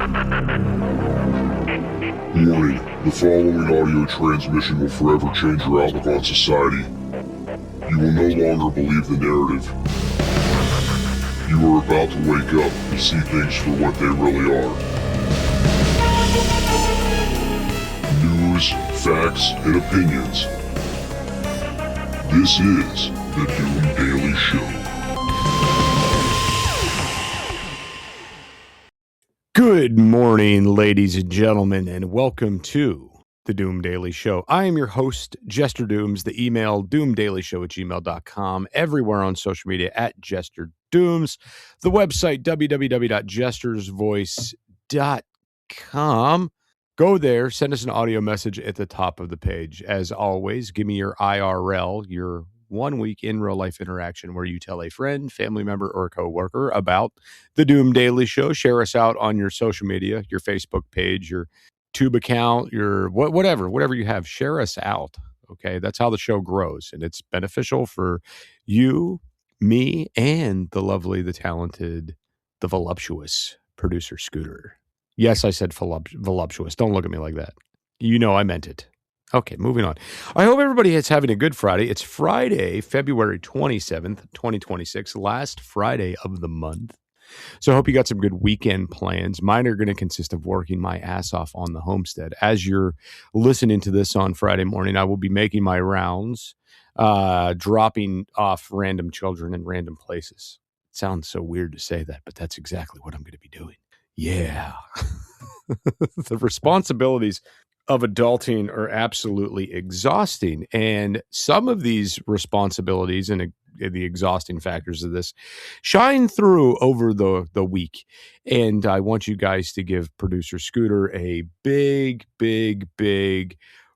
Warning, the following audio transmission will forever change your outlook on society. You will no longer believe the narrative. You are about to wake up and see things for what they really are. News, facts, and opinions. This is the Doom Daily Show. Good morning, ladies and gentlemen, and welcome to the Doom Daily Show. I am your host, Jester Dooms. The email, doomdailyshow@gmail.com. Everywhere on social media, @Jester Dooms. The website, www.jestersvoice.com. Go there, send us an audio message at the top of the page. As always, give me your IRL, your 1 week in real life interaction where you tell a friend, family member, or a coworker about the Doom Daily Show. Share us out on your social media, your Facebook page, your Tube account, your whatever you have. Share us out. Okay, that's how the show grows, and it's beneficial for you, me, and the lovely, the talented, the voluptuous producer Scooter. Yes, I said voluptuous. Don't look at me like that. You know I meant it. Okay, moving on. I hope everybody is having a good Friday. It's Friday, February 27th, 2026, last Friday of the month. So I hope you got some good weekend plans. Mine are going to consist of working my ass off on the homestead. As you're listening to this on Friday morning, I will be making my rounds, dropping off random children in random places. It sounds so weird to say that, but that's exactly what I'm going to be doing. Yeah. The responsibilities of adulting are absolutely exhausting. And some of these responsibilities and the exhausting factors of this shine through over the week. And I want you guys to give producer Scooter a big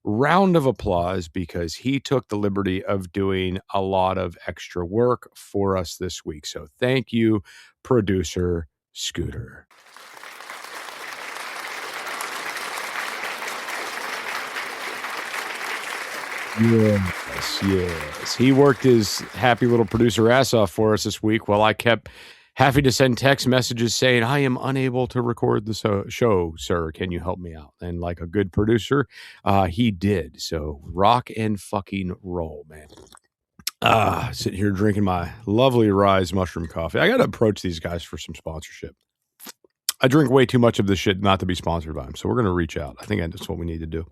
round of applause because he took the liberty of doing a lot of extra work for us this week. So thank you, producer Scooter. Yes. He worked his happy little producer ass off for us this week while I kept having to send text messages saying, I am unable to record the show, sir. Can you help me out? And like a good producer, he did. So rock and fucking roll, man. Sitting here drinking my lovely Rise mushroom coffee. I got to approach these guys for some sponsorship. I drink way too much of this shit not to be sponsored by them. So we're going to reach out. I think that's what we need to do.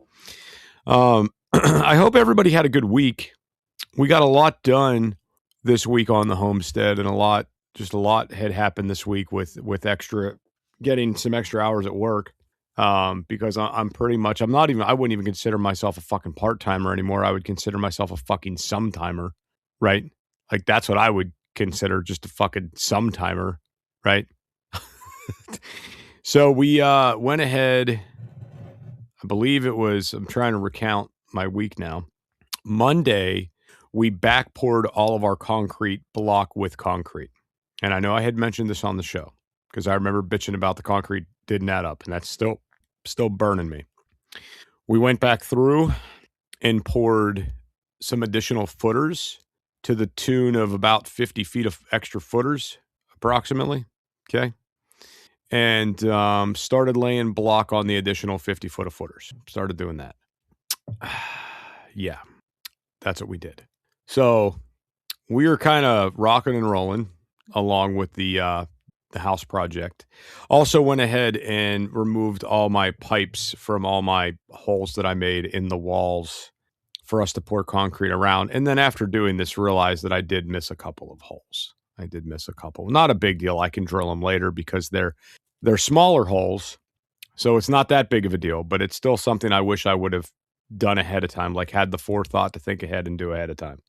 I hope everybody had a good week. We got a lot done this week on the homestead, and a lot had happened this week with getting some extra hours at work. Because I wouldn't even consider myself a fucking part-timer anymore. I would consider myself a fucking sometimer, right? Like that's what I would consider, just a fucking sometimer, right? So we went ahead. I believe it was, I'm trying to recount my week now. Monday, we back poured all of our concrete block with concrete. And I know I had mentioned this on the show because I remember bitching about the concrete didn't add up, and that's still burning me. We went back through and poured some additional footers to the tune of about 50 feet of extra footers, approximately. Okay. And started laying block on the additional 50 foot of footers. Started doing that. Yeah, that's what we did. So we were kind of rocking and rolling along with the house project. Also went ahead and removed all my pipes from all my holes that I made in the walls for us to pour concrete around. And then after doing this, realized that I did miss a couple of holes. Not a big deal. I can drill them later because they're smaller holes. So it's not that big of a deal, but it's still something I wish I would have done ahead of time, like had the forethought to think ahead and do ahead of time.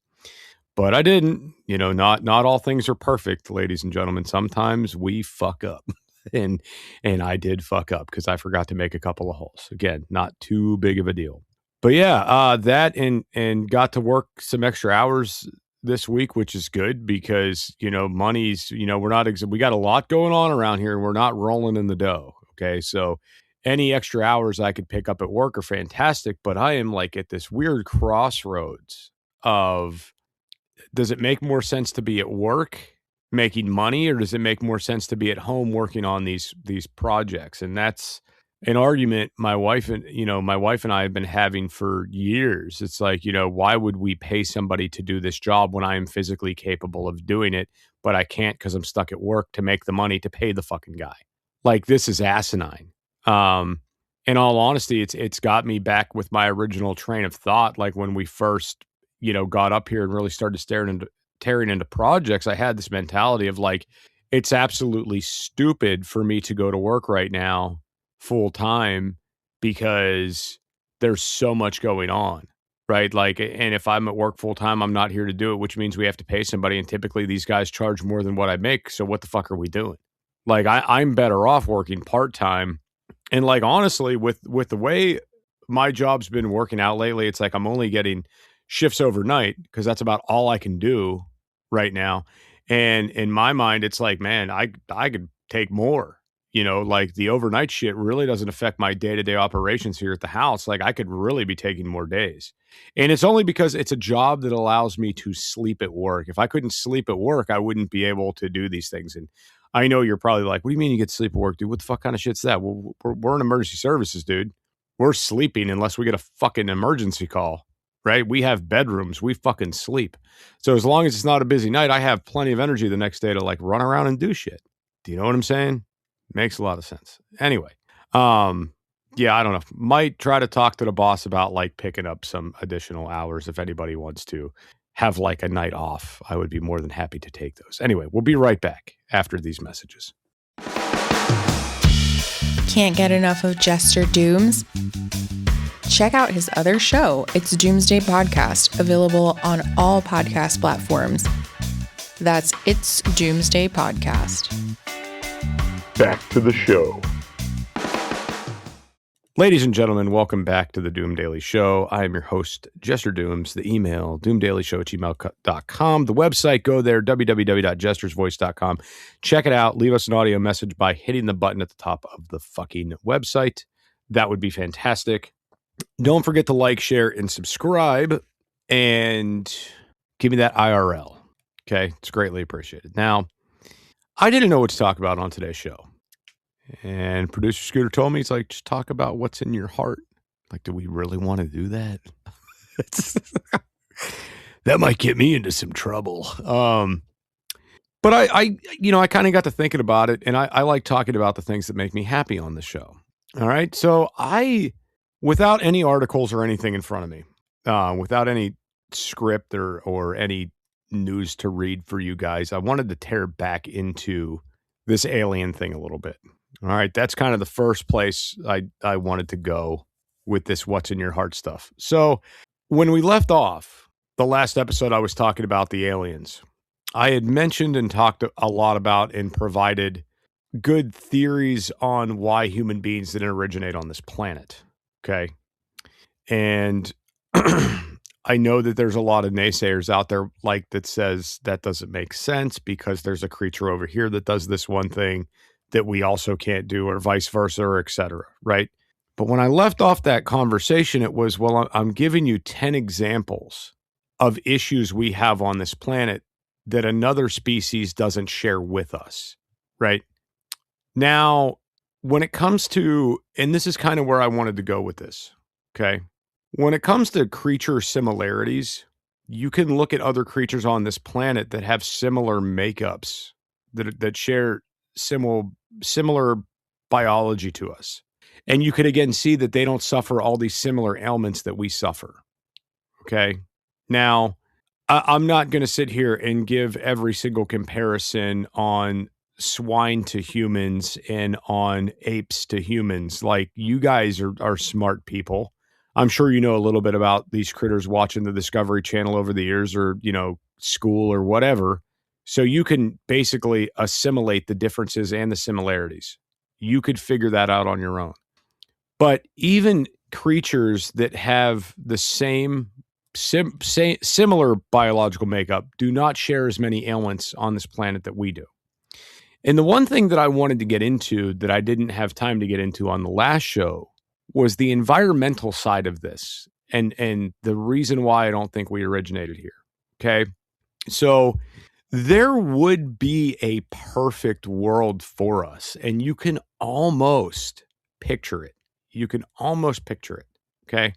But I didn't. You know, not all things are perfect, ladies and gentlemen. Sometimes we fuck up. And I did fuck up because I forgot to make a couple of holes. Again, not too big of a deal. But yeah, that and got to work some extra hours this week, which is good because, you know, money's, you know, we got a lot going on around here and we're not rolling in the dough. Okay. So any extra hours I could pick up at work are fantastic, but I am like at this weird crossroads of, does it make more sense to be at work making money, or does it make more sense to be at home working on these projects? And that's an argument my wife and I have been having for years. It's like, why would we pay somebody to do this job when I am physically capable of doing it, but I can't because I'm stuck at work to make the money to pay the fucking guy? Like, this is asinine. In all honesty, it's got me back with my original train of thought. Like, when we first, got up here and really started tearing into projects, I had this mentality of like, it's absolutely stupid for me to go to work right now full time because there's so much going on, right? Like, and if I'm at work full time, I'm not here to do it, which means we have to pay somebody. And typically these guys charge more than what I make. So what the fuck are we doing? Like, I'm better off working part time. And like, honestly, with the way my job's been working out lately, it's like I'm only getting shifts overnight because that's about all I can do right now. And in my mind, it's like, man, I could take more. Like, the overnight shit really doesn't affect my day-to-day operations here at the house. Like, I could really be taking more days. And it's only because it's a job that allows me to sleep at work. If I couldn't sleep at work, I wouldn't be able to do these things. And I know you're probably like, what do you mean you get to sleep at work, dude? What the fuck kind of shit's that? Well, we're in emergency services, dude. We're sleeping unless we get a fucking emergency call, right? We have bedrooms. We fucking sleep. So as long as it's not a busy night, I have plenty of energy the next day to like run around and do shit. Do you know what I'm saying? Makes a lot of sense. Anyway, yeah, I don't know. Might try to talk to the boss about like picking up some additional hours if anybody wants to have like a night off. I would be more than happy to take those. Anyway, we'll be right back after these messages. Can't get enough of Jester Dooms? Check out his other show, It's Doomsday Podcast, available on all podcast platforms. That's It's Doomsday Podcast. Back to the show. Ladies and gentlemen, welcome back to the Doom Daily Show. I am your host, Jester Dooms. The email, doomdailyshow@gmail.com. The website, go there, www.jestersvoice.com. Check it out. Leave us an audio message by hitting the button at the top of the fucking website. That would be fantastic. Don't forget to like, share, and subscribe, and give me that IRL. Okay? It's greatly appreciated. Now, I didn't know what to talk about on today's show. And producer Scooter told me, he's like, just talk about what's in your heart. Like, do we really want to do that? That might get me into some trouble. But I kind of got to thinking about it, and I like talking about the things that make me happy on the show. All right. So without any articles or anything in front of me, without any script or any news to read for you guys, I wanted to tear back into this alien thing a little bit. All right, that's kind of the first place I wanted to go with this what's in your heart stuff. So when we left off, the last episode I was talking about the aliens. I had mentioned and talked a lot about and provided good theories on why human beings didn't originate on this planet. Okay. And I know that there's a lot of naysayers out there like that says that doesn't make sense because there's a creature over here that does this one thing that we also can't do, or vice versa, or et cetera, right? But when I left off that conversation, it was, well, I'm giving you 10 examples of issues we have on this planet that another species doesn't share with us, right? Now, when it comes to, and this is kind of where I wanted to go with this, okay? When it comes to creature similarities, you can look at other creatures on this planet that have similar makeups, that share similar biology to us. And you could again see that they don't suffer all these similar ailments that we suffer. Okay. Now, I'm not going to sit here and give every single comparison on swine to humans and on apes to humans. Like, you guys are smart people. I'm sure you know a little bit about these critters watching the Discovery Channel over the years, or, school or whatever. So you can basically assimilate the differences and the similarities. You could figure that out on your own. But even creatures that have the same similar biological makeup do not share as many ailments on this planet that we do. And the one thing that I wanted to get into that I didn't have time to get into on the last show was the environmental side of this, and the reason why I don't think we originated here. Okay. So there would be a perfect world for us, and you can almost picture it. You can almost picture it, okay?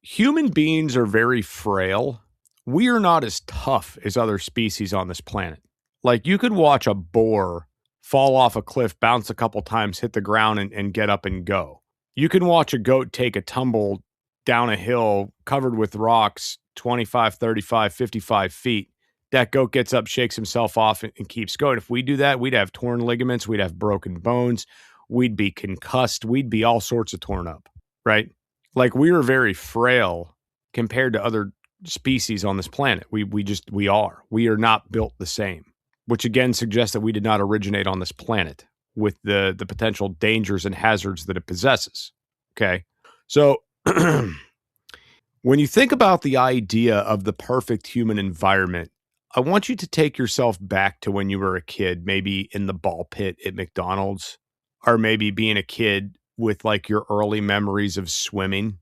Human beings are very frail. We are not as tough as other species on this planet. Like, you could watch a boar fall off a cliff, bounce a couple times, hit the ground, and get up and go. You can watch a goat take a tumble down a hill covered with rocks 25, 35, 55 feet. That goat gets up, shakes himself off, and keeps going. If we do that, we'd have torn ligaments, we'd have broken bones, we'd be concussed, we'd be all sorts of torn up, right? Like, we are very frail compared to other species on this planet. We are. We are not built the same, which again suggests that we did not originate on this planet with the potential dangers and hazards that it possesses. Okay. So when you think about the idea of the perfect human environment, I want you to take yourself back to when you were a kid, maybe in the ball pit at McDonald's, or maybe being a kid with like your early memories of swimming,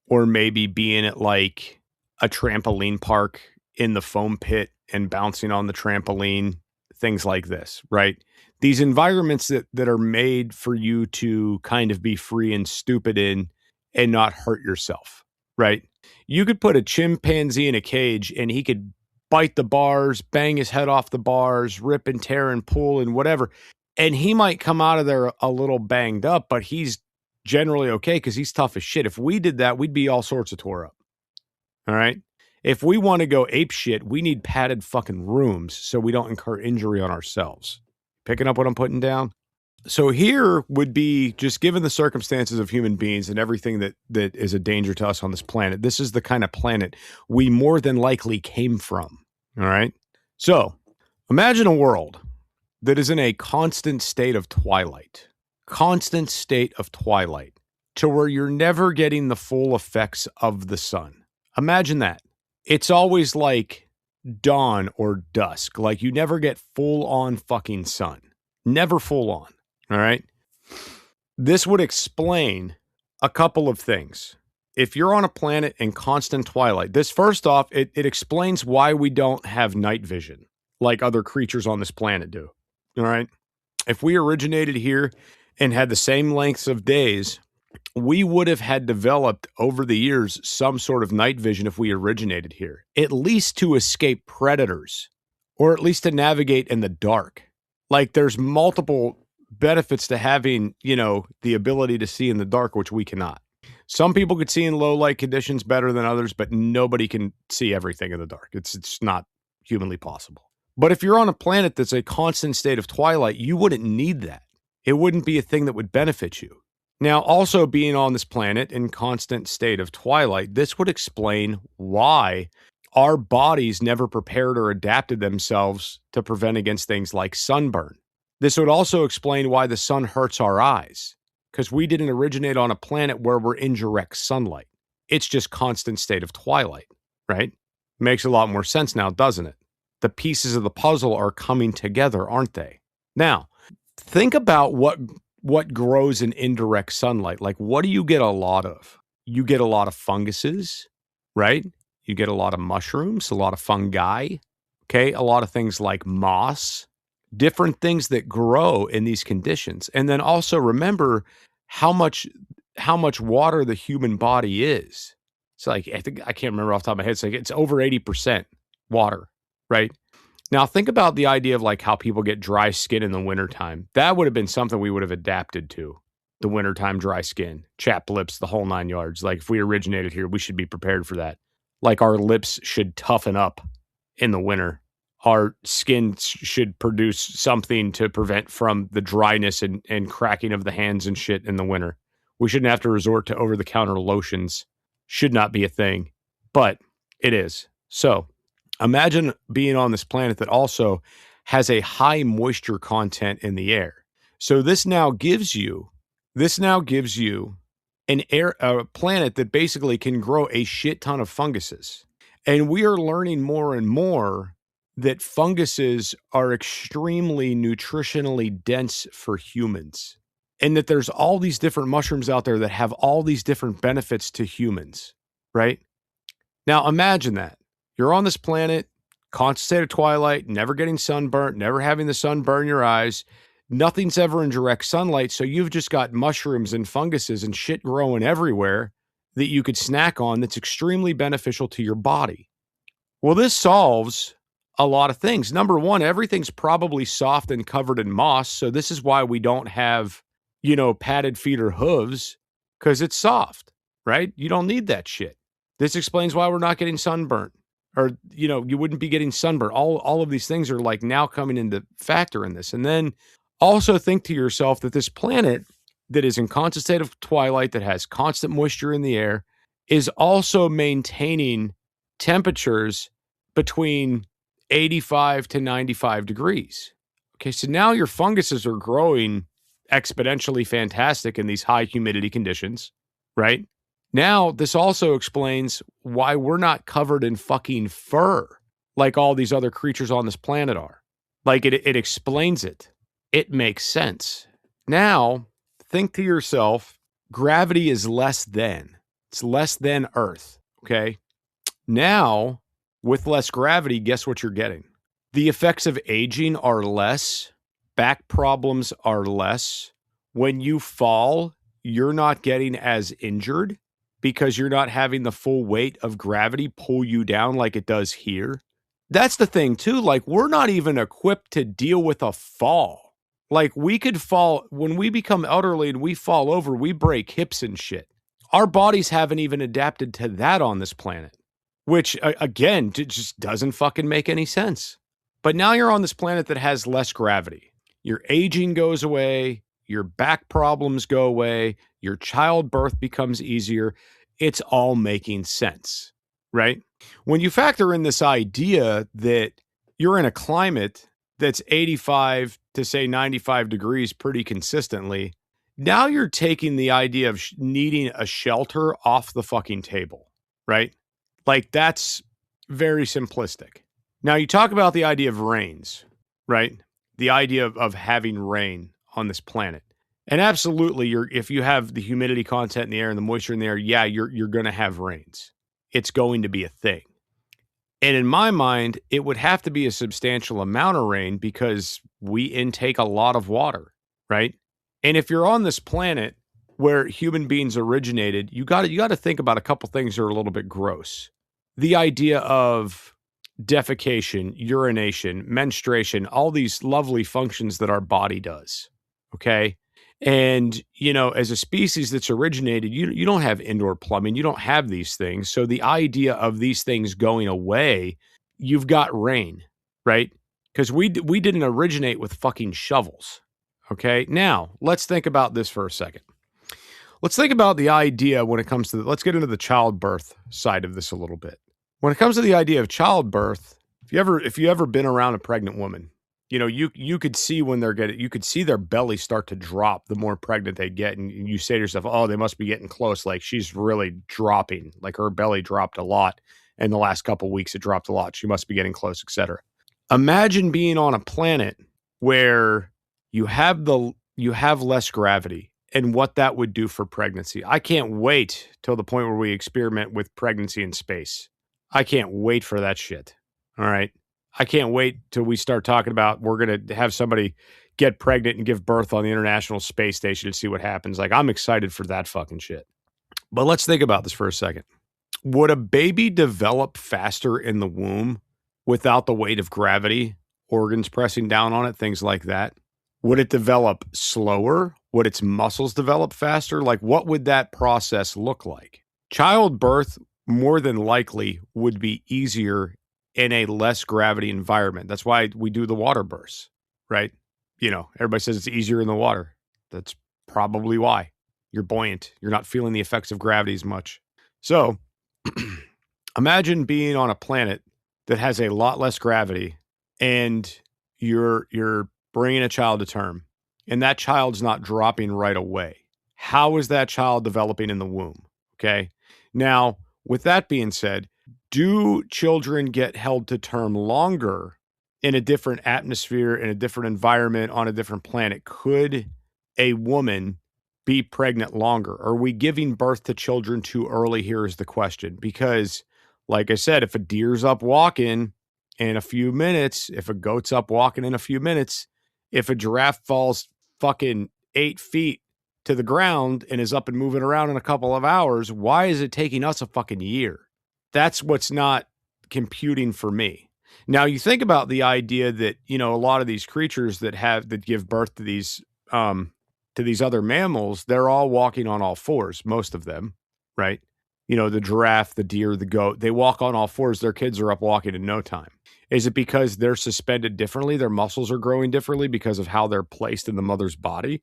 or maybe being at like a trampoline park in the foam pit and bouncing on the trampoline, things like this, right? These environments that are made for you to kind of be free and stupid in and not hurt yourself, right? You could put a chimpanzee in a cage and he could bite the bars, bang his head off the bars, rip and tear and pull and whatever. And he might come out of there a little banged up, but he's generally okay because he's tough as shit. If we did that, we'd be all sorts of tore up. All right. If we want to go ape shit, we need padded fucking rooms so we don't incur injury on ourselves. Picking up what I'm putting down? So here would be, just given the circumstances of human beings and everything that is a danger to us on this planet, this is the kind of planet we more than likely came from. All right. So imagine a world that is in a constant state of twilight, to where you're never getting the full effects of the sun. Imagine that. It's always like dawn or dusk. Like, you never get full on fucking sun. Never full on. All right. This would explain a couple of things. If you're on a planet in constant twilight, this, first off, it explains why we don't have night vision like other creatures on this planet do. All right. If we originated here and had the same lengths of days, we would have had developed over the years some sort of night vision if we originated here, at least to escape predators, or at least to navigate in the dark. Like, there's multiple benefits to having, the ability to see in the dark, which we cannot. Some people could see in low light conditions better than others, but nobody can see everything in the dark. It's not humanly possible. But if you're on a planet that's a constant state of twilight, you wouldn't need that. It wouldn't be a thing that would benefit you. Now, also being on this planet in constant state of twilight, this would explain why our bodies never prepared or adapted themselves to prevent against things like sunburn. This would also explain why the sun hurts our eyes, because we didn't originate on a planet where we're in direct sunlight. It's just constant state of twilight, right? Makes a lot more sense now, doesn't it? The pieces of the puzzle are coming together, aren't they? Now, think about what grows in indirect sunlight. Like, what do you get a lot of? You get a lot of funguses, right? You get a lot of mushrooms, a lot of fungi, okay? A lot of things like moss, different things that grow in these conditions. And then also remember how much water the human body is. It's like, I can't remember off the top of my head. It's over 80% water, right? Now, think about the idea of like how people get dry skin in the wintertime. That would have been something we would have adapted to. The wintertime dry skin, chapped lips, the whole 9 yards. Like, if we originated here, we should be prepared for that. Like, our lips should toughen up in the winter. Our skin should produce something to prevent from the dryness and cracking of the hands and shit in the winter. We shouldn't have to resort to over-the-counter lotions. Should not be a thing, but it is. So, imagine being on this planet that also has a high moisture content in the air. So this now gives you a planet that basically can grow a shit ton of funguses. And we are learning more and more that funguses are extremely nutritionally dense for humans. And that there's all these different mushrooms out there that have all these different benefits to humans, right? Now imagine that. You're on this planet, constant state of twilight, never getting sunburnt, never having the sun burn your eyes. Nothing's ever in direct sunlight. So you've just got mushrooms and funguses and shit growing everywhere that you could snack on that's extremely beneficial to your body. Well, this solves a lot of things. Number one, everything's probably soft and covered in moss. So this is why we don't have, padded feet or hooves, because it's soft, right? You don't need that shit. This explains why we're not getting sunburnt, or, you wouldn't be getting sunburnt. All of these things are like now coming into factor in this. And then also think to yourself that this planet that is in constant state of twilight, that has constant moisture in the air, is also maintaining temperatures between 85 to 95 degrees. Okay, so now your funguses are growing exponentially fantastic in these high humidity conditions, right? Now, this also explains why we're not covered in fucking fur like all these other creatures on this planet are. Like, it explains it. It makes sense. Now, think to yourself, gravity is less than. It's less than Earth, okay? Now, with less gravity, guess what you're getting? The effects of aging are less. Back problems are less. When you fall, you're not getting as injured because you're not having the full weight of gravity pull you down like it does here. That's the thing, too. Like, we're not even equipped to deal with a fall. Like, we could fall, when we become elderly and we fall over, we break hips and shit. Our bodies haven't even adapted to that on this planet, which, again, just doesn't fucking make any sense. But now you're on this planet that has less gravity. Your aging goes away. Your back problems go away. Your childbirth becomes easier. It's all making sense, right? When you factor in this idea that you're in a climate that's 85 to say 95 degrees pretty consistently, now you're taking the idea of needing a shelter off the fucking table, right? Like, that's very simplistic. Now, you talk about the idea of rains, right? The idea of having rain on this planet. And absolutely, if you have the humidity content in the air and the moisture in the air, yeah, you're going to have rains. It's going to be a thing. And in my mind, it would have to be a substantial amount of rain because we intake a lot of water, right? And if you're on this planet where human beings originated, you got to think about a couple things that are a little bit gross. The idea of defecation, urination, menstruation, all these lovely functions that our body does, okay? And, as a species that's originated, you don't have indoor plumbing. You don't have these things. So the idea of these things going away, you've got rain, right? Because we didn't originate with fucking shovels, okay? Now, let's think about this for a second. Let's think about the idea when it comes to, let's get into the childbirth side of this a little bit. When it comes to the idea of childbirth, if you ever been around a pregnant woman, you could see when you could see their belly start to drop the more pregnant they get. And you say to yourself, oh, they must be getting close. Like, she's really dropping. Like, her belly dropped a lot. In the last couple of weeks, it dropped a lot. She must be getting close, etc. Imagine being on a planet where you have less gravity and what that would do for pregnancy. I can't wait till the point where we experiment with pregnancy in space. I can't wait for that shit. All right. I can't wait till we start talking about we're going to have somebody get pregnant and give birth on the International Space Station and see what happens. Like, I'm excited for that fucking shit. But let's think about this for a second. Would a baby develop faster in the womb without the weight of gravity, organs pressing down on it, things like that? Would it develop slower? Would its muscles develop faster? Like, what would that process look like? Childbirth, more than likely, would be easier in a less gravity environment. That's why we do the water births, right? Everybody says it's easier in the water. That's probably why. You're buoyant. You're not feeling the effects of gravity as much. So imagine being on a planet that has a lot less gravity and you're bringing a child to term and that child's not dropping right away. How is that child developing in the womb? Okay. Now, with that being said, do children get held to term longer in a different atmosphere, in a different environment, on a different planet? Could a woman be pregnant longer? Are we giving birth to children too early? Here is the question. Because, like I said, if a deer's up walking in a few minutes, if a goat's up walking in a few minutes, if a giraffe falls fucking 8 feet to the ground and is up and moving around in a couple of hours, why is it taking us a fucking year? That's what's not computing for me. Now you think about the idea that, a lot of these creatures that give birth to these other mammals, they're all walking on all fours, most of them, right? The giraffe, the deer, the goat, they walk on all fours. Their kids are up walking in no time. Is it because they're suspended differently? Their muscles are growing differently because of how they're placed in the mother's body?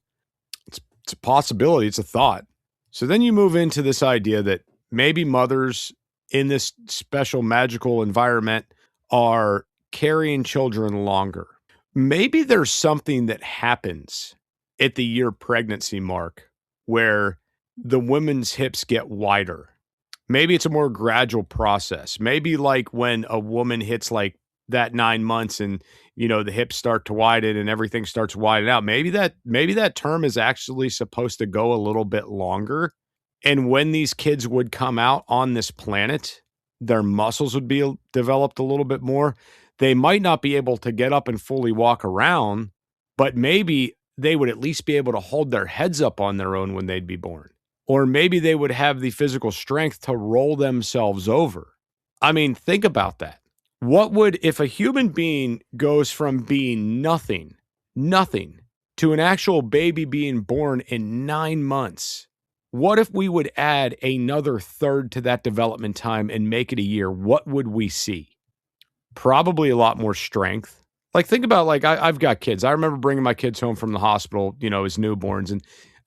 It's a possibility. It's a thought. So then you move into this idea that maybe mothers in this special magical environment are carrying children longer. Maybe there's something that happens at the year pregnancy mark where the women's hips get wider. Maybe it's a more gradual process. Maybe like when a woman hits like that 9 months and, the hips start to widen and everything starts widening out. Maybe that term is actually supposed to go a little bit longer. And when these kids would come out on this planet, their muscles would be developed a little bit more. They might not be able to get up and fully walk around, but maybe they would at least be able to hold their heads up on their own when they'd be born. Or maybe they would have the physical strength to roll themselves over. I mean, think about that. If a human being goes from being nothing, to an actual baby being born in 9 months? What if we would add another third to that development time and make it a year? What would we see? Probably a lot more strength. Like, think about, like, I've got kids. I remember bringing my kids home from the hospital, as newborns,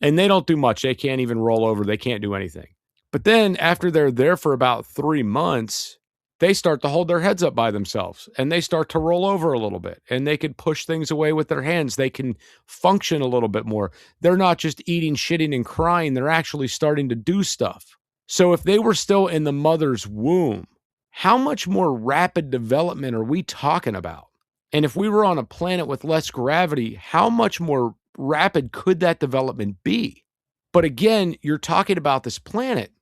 and they don't do much. They can't even roll over. They can't do anything. But then after they're there for about 3 months, they start to hold their heads up by themselves and they start to roll over a little bit and they can push things away with their hands. They can function a little bit more. They're not just eating, shitting, and crying. They're actually starting to do stuff. So if they were still in the mother's womb, how much more rapid development are we talking about? And if we were on a planet with less gravity, how much more rapid could that development be? But again, you're talking about this planet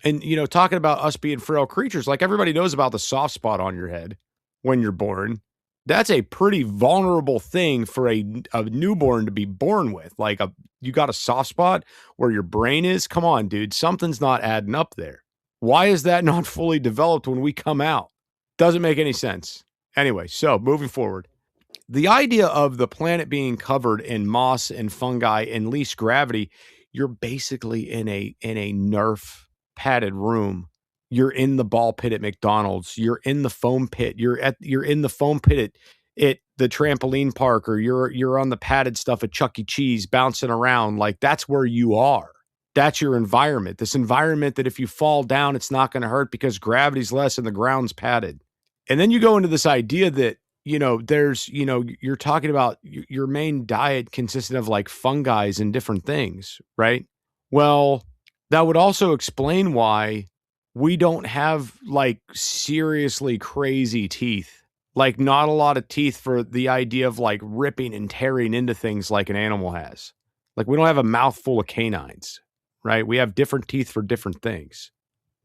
and, talking about us being frail creatures. Like, everybody knows about the soft spot on your head when you're born. That's a pretty vulnerable thing for a newborn to be born with. Like, you got a soft spot where your brain is? Come on, dude. Something's not adding up there. Why is that not fully developed when we come out? Doesn't make any sense. Anyway, so moving forward. The idea of the planet being covered in moss and fungi and least gravity, you're basically in a Nerf padded room. You're in the ball pit at McDonald's. You're in the foam pit. You're in the foam pit at the trampoline park, or you're on the padded stuff at Chuck E. Cheese bouncing around. Like, that's where you are. That's your environment. This environment that if you fall down, it's not going to hurt because gravity's less and the ground's padded. And then you go into this idea that, you're talking about your main diet consisting of like fungi and different things, right? Well, that would also explain why we don't have like seriously crazy teeth. Like, not a lot of teeth for the idea of like ripping and tearing into things like an animal has. Like, we don't have a mouth full of canines, right? We have different teeth for different things.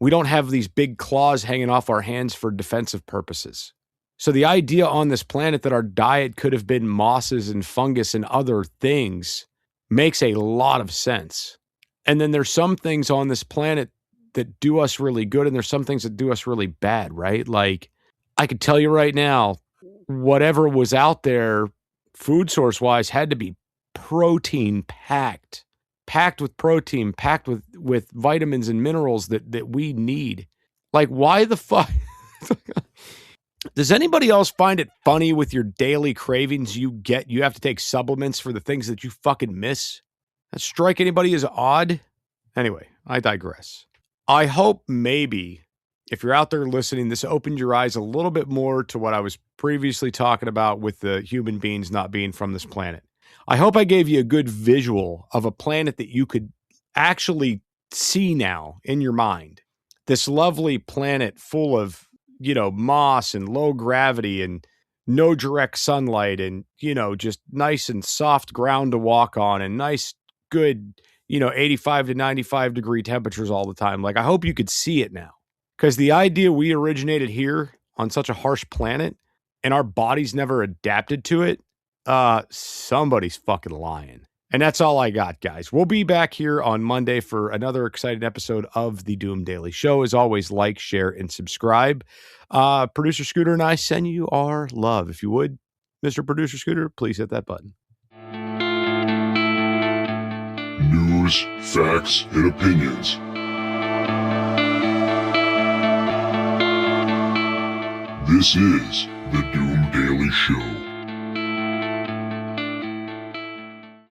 We don't have these big claws hanging off our hands for defensive purposes. So the idea on this planet that our diet could have been mosses and fungus and other things makes a lot of sense. And then there's some things on this planet that do us really good, and there's some things that do us really bad, right? Like, I could tell you right now, whatever was out there, food source-wise, had to be protein packed with protein, packed with vitamins and minerals that we need. Like, why the fuck? Does anybody else find it funny with your daily cravings you have to take supplements for the things that you fucking miss? That strike anybody as odd? Anyway, I digress. I hope maybe, if you're out there listening, this opened your eyes a little bit more to what I was previously talking about with the human beings not being from this planet. I hope I gave you a good visual of a planet that you could actually see now in your mind. This lovely planet full of, moss and low gravity and no direct sunlight and, just nice and soft ground to walk on and nice, good, 85 to 95 degree temperatures all the time. Like, I hope you could see it now, because the idea we originated here on such a harsh planet and our bodies never adapted to it, somebody's fucking lying. And that's all I got, guys. We'll be back here on Monday for another exciting episode of the Doom Daily Show. As always, like, share, and subscribe. Producer Scooter and I send you our love. If you would, Mr. Producer Scooter, please hit that button. News, facts, and opinions. This is the Doom Daily Show.